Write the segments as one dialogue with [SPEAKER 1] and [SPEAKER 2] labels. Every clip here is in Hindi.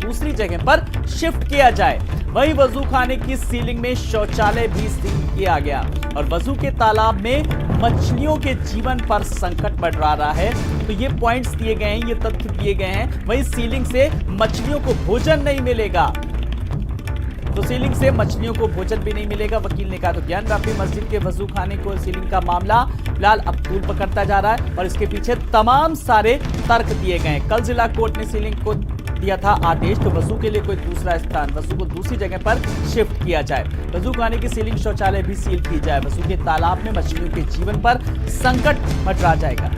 [SPEAKER 1] दूसरी जगह पर शिफ्ट किया जाए। वहीं वजू खाने की सीलिंग में शौचालय भी सील किया गया और वजू के तालाब में मछलियों के जीवन पर संकट मंडरा रहा है। तो ये पॉइंट्स दिए गए हैं, ये तथ्य दिए गए हैं। वहीं सीलिंग से मछलियों को भोजन नहीं मिलेगा, तो सीलिंग से मछलियों को भोजन भी नहीं मिलेगा। वकील ने कहा तो ज्ञानव्यापी मस्जिद के वजू खाने को सीलिंग का मामला फिलहाल अब तूल पकड़ता जा रहा है और इसके पीछे तमाम सारे तर्क दिए गए हैं। कल जिला कोर्ट ने सीलिंग को दिया था आदेश तो वजू के लिए कोई दूसरा स्थान, वजू को दूसरी जगह पर शिफ्ट किया जाए। वजू खाने की सीलिंग शौचालय भी सील की जाए। वजू के तालाब में मछलियों के जीवन पर संकट मंडरा जाएगा।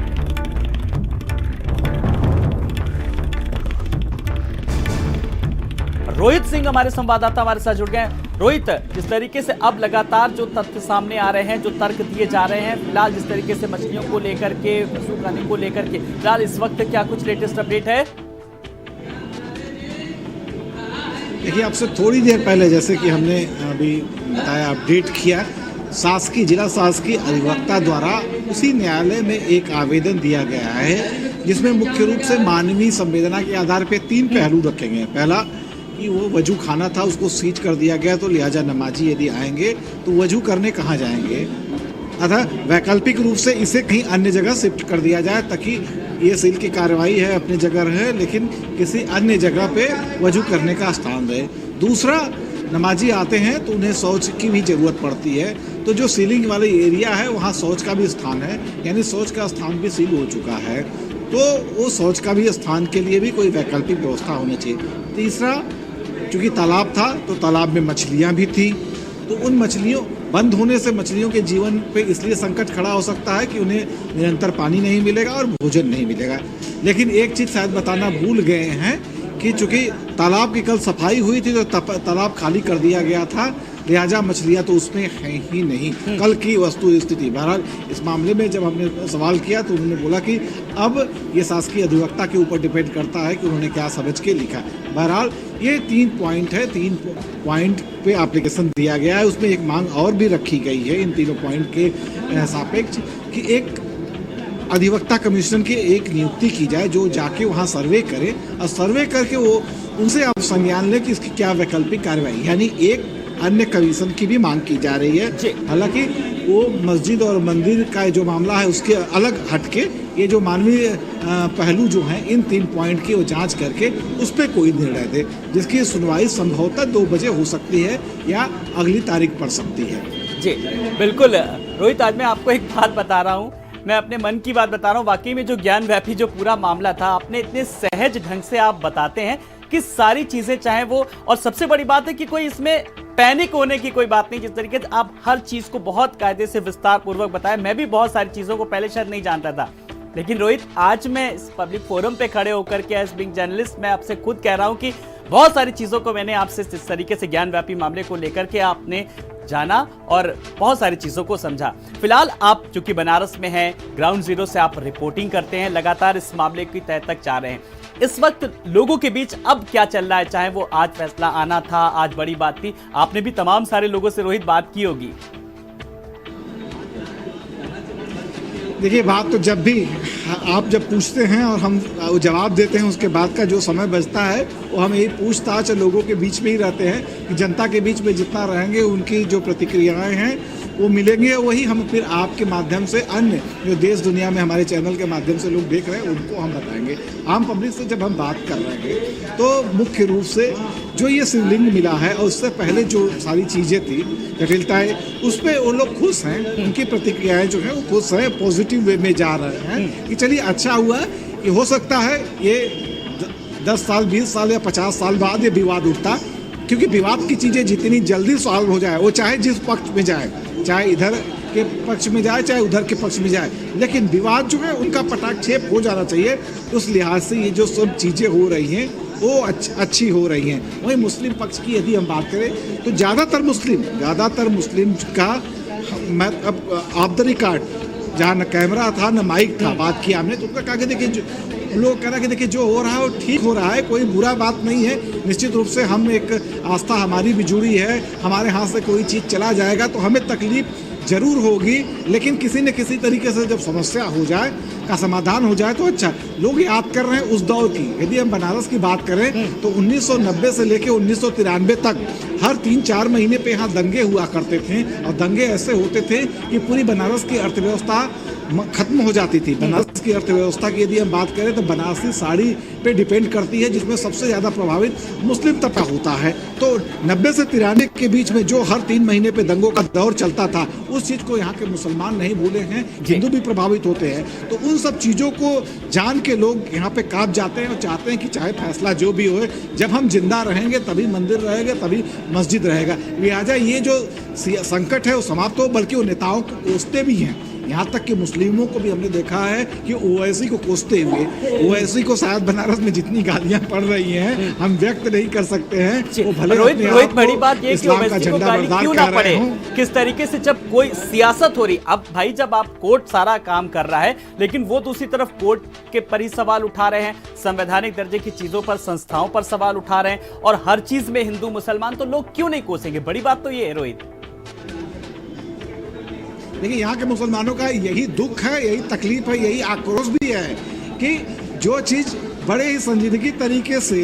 [SPEAKER 1] रोहित सिंह हमारे संवाददाता हमारे साथ जुड़ गए हैं। रोहित, जिस तरीके से अब लगातार जो तथ्य सामने आ रहे हैं, जो तर्क दिए जा रहे हैं, फिलहाल जिस तरीके से मछलियों को लेकर के, वजू खाने को लेकर के, फिलहाल इस वक्त क्या कुछ लेटेस्ट अपडेट है?
[SPEAKER 2] देखिए, आपसे थोड़ी देर पहले जैसे कि हमने अभी बताया, अपडेट किया, शासकीय जिला शासकीय अधिवक्ता द्वारा उसी न्यायालय में एक आवेदन दिया गया है जिसमें मुख्य रूप से मानवीय संवेदना के आधार पर 3 पहलू रखे गए हैं। पहला कि वो वजू खाना था, उसको सीज कर दिया गया, तो लिहाजा नमाजी यदि आएंगे तो वजू करने कहाँ जाएंगे, अतः वैकल्पिक रूप से इसे कहीं अन्य जगह शिफ्ट कर दिया जाए ताकि ये सील की कार्रवाई है अपनी जगह रहे लेकिन किसी अन्य जगह पे वजू करने का स्थान रहे। दूसरा, नमाजी आते हैं तो उन्हें शौच की भी ज़रूरत पड़ती है, तो जो सीलिंग वाले एरिया है वहाँ शौच का भी स्थान है, यानी शौच का स्थान भी सील हो चुका है, तो वो शौच का भी स्थान के लिए भी कोई वैकल्पिक व्यवस्था होनी चाहिए। तीसरा, चूँकि तालाब था तो तालाब में मछलियाँ भी थी, तो उन मछलियों बंद होने से मछलियों के जीवन पे इसलिए संकट खड़ा हो सकता है कि उन्हें निरंतर पानी नहीं मिलेगा और भोजन नहीं मिलेगा। लेकिन एक चीज़ शायद बताना भूल गए हैं कि चूँकि तालाब की कल सफाई हुई थी तो तालाब खाली कर दिया गया था, लिहाजा मछलियाँ तो उसमें हैं ही नहीं। कल की वस्तु स्थिति, बहरहाल इस मामले में जब हमने सवाल किया तो उन्होंने बोला कि अब ये शासकीय अधिवक्ता के ऊपर डिपेंड करता है कि उन्होंने क्या समझ के लिखा। बहरहाल ये 3 पॉइंट है, 3 पॉइंट पे एप्लीकेशन दिया गया है। उसमें एक मांग और भी रखी गई है इन तीनों पॉइंट के सापेक्ष कि एक अधिवक्ता कमिश्नर की एक नियुक्ति की जाए जो जाके वहाँ सर्वे करे और सर्वे करके वो उनसे आप संज्ञान लें कि इसकी क्या वैकल्पिक कार्रवाई, यानी एक अन्य कमीशन की भी मांग की जा रही है। हालांकि वो मस्जिद और मंदिर का जो मामला है उसके अलग हटके ये जो मानवीय पहलू जो हैं इन 3 पॉइंट की वो जांच करके उस पर कोई निर्णय दे, जिसकी सुनवाई संभवतः 2 बजे हो सकती है या अगली तारीख पड़ सकती है।
[SPEAKER 1] जी बिल्कुल रोहित, आज मैं आपको एक बात बता रहा हूँ, मैं अपने मन की बात बता रहा हूँ। वाकई में जो ज्ञानव्यापी जो पूरा मामला था, आपने इतने सहज ढंग से आप बताते हैं कि सारी चीजें चाहे वो, और सबसे बड़ी बात है कि कोई इसमें पैनिक होने की कोई बात नहीं। जिस तरीके से आप हर चीज को बहुत कायदे से विस्तार पूर्वक बताया, मैं भी बहुत सारी चीजों को पहले शायद नहीं जानता था, लेकिन रोहित आज मैं इस पब्लिक फोरम पे खड़े होकर के एज बीइंग जर्नलिस्ट मैं आपसे खुद कह रहा हूं कि बहुत सारी चीजों को मैंने आपसे इस तरीके से ज्ञानव्यापी मामले को लेकर के आपने जाना और बहुत सारी चीजों को समझा। फिलहाल आप चूंकि बनारस में हैं, ग्राउंड जीरो से आप रिपोर्टिंग करते हैं, लगातार इस मामले की तह तक जा रहे हैं। इस वक्त लोगों के बीच अब क्या चल रहा है, चाहे वो आज फैसला आना था, आज बड़ी बात थी, आपने भी तमाम सारे लोगों से रोहित बात की होगी।
[SPEAKER 2] देखिए, बात तो जब भी आप जब पूछते हैं और हम जवाब देते हैं उसके बाद का जो समय बचता है वो हम यही पूछताछ लोगों के बीच में ही रहते हैं कि जनता के बीच में जितना रहेंगे उनकी जो प्रतिक्रियाएं हैं वो मिलेंगे, वही हम फिर आपके माध्यम से अन्य जो देश दुनिया में हमारे चैनल के माध्यम से लोग देख रहे हैं उनको हम बताएंगे। आम पब्लिक से जब हम बात कर रहे हैं तो मुख्य रूप से जो ये शिवलिंग मिला है और उससे पहले जो सारी चीज़ें थी, जटिलताएं, उस पर वो लोग खुश हैं, उनकी प्रतिक्रियाएं जो हैं वो खुश हैं, पॉजिटिव वे में जा रहे हैं कि चलिए अच्छा हुआ कि हो सकता है ये 10 साल 20 साल या 50 साल बाद ये विवाद उठता, क्योंकि विवाद की चीज़ें जितनी जल्दी सॉल्व हो जाए, वो चाहे जिस पक्ष में जाए, चाहे इधर के पक्ष में जाए चाहे उधर के पक्ष में जाए, लेकिन विवाद जो है उनका पटाक्षेप हो जाना चाहिए। उस लिहाज से ये जो सब चीज़ें हो रही हैं वो अच्छी हो रही हैं। वहीं मुस्लिम पक्ष की यदि हम बात करें तो ज़्यादातर मुस्लिम का, मैं अब ऑफ द रिकॉर्ड, जहाँ न कैमरा था न माइक था, बात किया हमने तो उनका कहा कि देखिए लोग कह रहा है कि देखिए जो हो रहा है वो ठीक हो रहा है, कोई बुरा बात नहीं है। निश्चित रूप से हम एक आस्था हमारी भी जुड़ी है, हमारे हाथ से कोई चीज़ चला जाएगा तो हमें तकलीफ जरूर होगी, लेकिन किसी न किसी तरीके से जब समस्या हो जाए, का समाधान हो जाए तो अच्छा। लोग याद कर रहे हैं उस दौर की। यदि हम बनारस की बात करें तो 1990 से लेकर 1993 तक हर 3-4 महीने पे यहाँ दंगे हुआ करते थे, और दंगे ऐसे होते थे कि पूरी बनारस की अर्थव्यवस्था खत्म हो जाती थी। बनारस की अर्थव्यवस्था की यदि हम बात करें तो बनारसी साड़ी पे डिपेंड करती है, जिसमें सबसे ज़्यादा प्रभावित मुस्लिम तबका होता है। तो 90 से 93 के बीच में जो हर 3 महीने पे दंगों का दौर चलता था, उस चीज़ को यहाँ के मुसलमान नहीं भूले हैं, हिंदू भी प्रभावित होते हैं। तो उन सब चीज़ों को जान के लोग यहाँ पे कांप जाते हैं और चाहते हैं कि चाहे फैसला जो भी हो, जब हम जिंदा रहेंगे तभी मंदिर रहेगा, तभी मस्जिद रहेगा। लिहाजा ये जो संकट है वो समाप्त हो, बल्कि वो नेताओं को कोसते भी हैं। यहाँ तक कि मुस्लिमों को भी हमने देखा है कि ओवैसी को कोसते हुए, ओवैसी को शायद बनारस में जितनी गालियां पड़ रही हैं हम व्यक्त नहीं कर सकते हैं। वो भले
[SPEAKER 1] रोहित बड़ी बात ये कि ओवैसी को गाली क्यों ना पड़े, किस तरीके से जब कोई सियासत हो रही, अब भाई जब आप कोर्ट सारा काम कर रहा है, लेकिन वो दूसरी तरफ कोर्ट के पर ही सवाल उठा रहे हैं, संवैधानिक दर्जे की चीजों पर, संस्थाओं पर सवाल उठा रहे हैं, और हर चीज में हिंदू मुसलमान, तो लोग क्यों नहीं कोसेंगे? बड़ी बात तो ये है रोहित।
[SPEAKER 2] देखिए, यहाँ के मुसलमानों का यही दुख है, यही तकलीफ है, यही आक्रोश भी है कि जो चीज़ बड़े ही संजीदगी तरीके से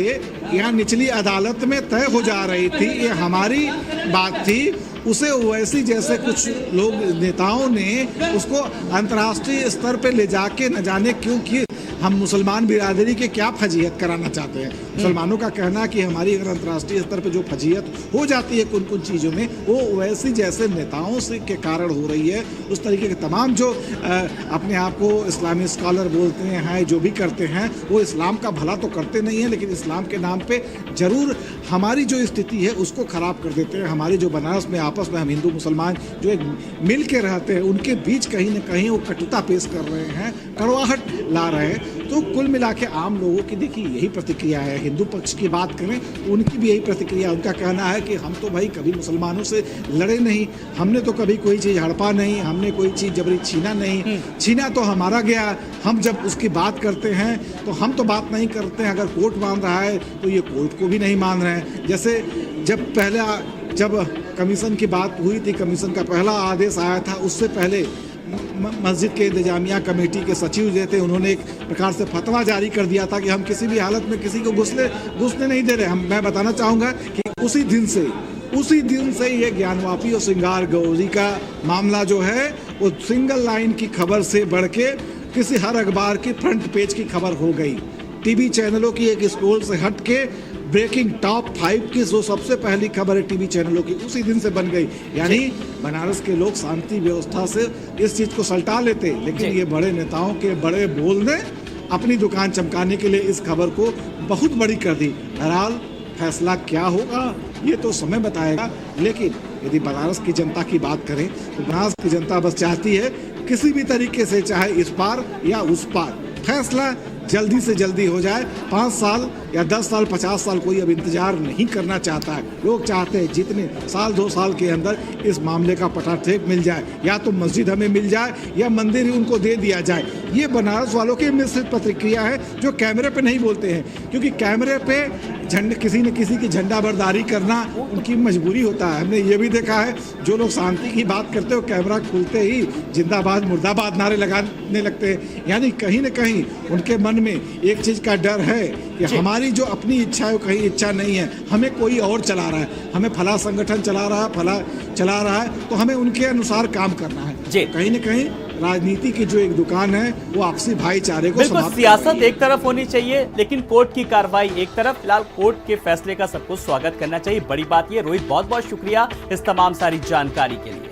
[SPEAKER 2] यहाँ निचली अदालत में तय हो जा रही थी, ये हमारी बात थी, उसे ओवैसी जैसे कुछ लोग नेताओं ने उसको अंतर्राष्ट्रीय स्तर पे ले जाके न जाने क्यों कि हम मुसलमान बिरादरी के क्या फजीहत कराना चाहते हैं। मुसलमानों का कहना है कि हमारी अगर अंतर्राष्ट्रीय स्तर पे जो फजीहत हो जाती है कुछ कुछ चीज़ों में, वो ओवैसी जैसे नेताओं से के कारण हो रही है। उस तरीके के तमाम जो अपने आप को इस्लामी स्कॉलर बोलते हैं, जो भी करते हैं, वो इस्लाम का भला तो करते नहीं हैं, लेकिन इस्लाम के नाम पे ज़रूर हमारी जो स्थिति है उसको ख़राब कर देते हैं। हमारी जो बनारस में आपस में हम हिंदू मुसलमान जो एक मिल के रहते हैं, उनके बीच कहीं ना कहीं वो कटुता पेश कर रहे हैं, कड़वाहट ला रहे हैं। तो कुल मिला के आम लोगों की देखिए यही प्रतिक्रिया है। हिंदू पक्ष की बात करें तो उनकी भी यही प्रतिक्रिया। उनका कहना है कि हम तो भाई कभी मुसलमानों से लड़े नहीं, हमने तो कभी कोई चीज़ हड़पा नहीं, हमने कोई चीज़ जबरी छीना नहीं, छीना तो हमारा गया। हम जब उसकी बात करते हैं तो हम तो बात नहीं करते हैं, अगर कोर्ट मान रहा है तो ये कोर्ट को भी नहीं मान रहे हैं। जैसे जब कमीशन की बात हुई थी, कमीशन का पहला आदेश आया था, उससे पहले मस्जिद के इंतजामिया कमेटी के सचिव जो थे, उन्होंने एक प्रकार से फतवा जारी कर दिया था कि हम किसी भी हालत में किसी को घुसने नहीं दे रहे। मैं बताना चाहूँगा कि उसी दिन से ये ज्ञानवापी और श्रृंगार गौरी का मामला जो है वो सिंगल लाइन की खबर से बढ़ के किसी हर अखबार की फ्रंट पेज की खबर हो गई। टीवी चैनलों की एक स्क्रॉल से हट के ब्रेकिंग टॉप 5 की जो सबसे पहली खबर है टीवी चैनलों की, उसी दिन से बन गई। यानी बनारस के लोग शांति व्यवस्था से इस चीज़ को सल्टा लेते, लेकिन ये बड़े नेताओं के बड़े बोल ने अपनी दुकान चमकाने के लिए इस खबर को बहुत बड़ी कर दी। बहरहाल फैसला क्या होगा ये तो समय बताएगा, लेकिन यदि बनारस की जनता की बात करें तो बनारस की जनता बस चाहती है किसी भी तरीके से, चाहे इस पार या उस पार, फैसला जल्दी से जल्दी हो जाए। 5 साल या 10 साल 50 साल कोई अब इंतजार नहीं करना चाहता है। लोग चाहते हैं जितने साल 2 साल के अंदर इस मामले का पटाखेक मिल जाए, या तो मस्जिद हमें मिल जाए या मंदिर ही उनको दे दिया जाए। ये बनारस वालों की मिश्रित प्रतिक्रिया है, जो कैमरे पे नहीं बोलते हैं, क्योंकि कैमरे पे किसी न किसी की झंडा बरदारी करना उनकी मजबूरी होता है। हमने ये भी देखा है, जो लोग शांति की बात करते हो कैमरा खुलते ही जिंदाबाद मुर्दाबाद नारे लगाने लगते हैं। यानी कहीं न कहीं उनके मन में एक चीज़ का डर है कि हमारी जो अपनी इच्छा है वो कहीं इच्छा नहीं है, हमें कोई और चला रहा है, हमें फला संगठन चला रहा है, तो हमें उनके अनुसार काम करना है। कहीं न कहीं राजनीति की जो एक दुकान है वो आपसी भाईचारे को समाप्त।
[SPEAKER 1] सियासत एक तरफ होनी चाहिए, लेकिन कोर्ट की कार्रवाई एक तरफ। फिलहाल कोर्ट के फैसले का सबको स्वागत करना चाहिए, बड़ी बात ये। रोहित, बहुत बहुत शुक्रिया इस तमाम सारी जानकारी के लिए।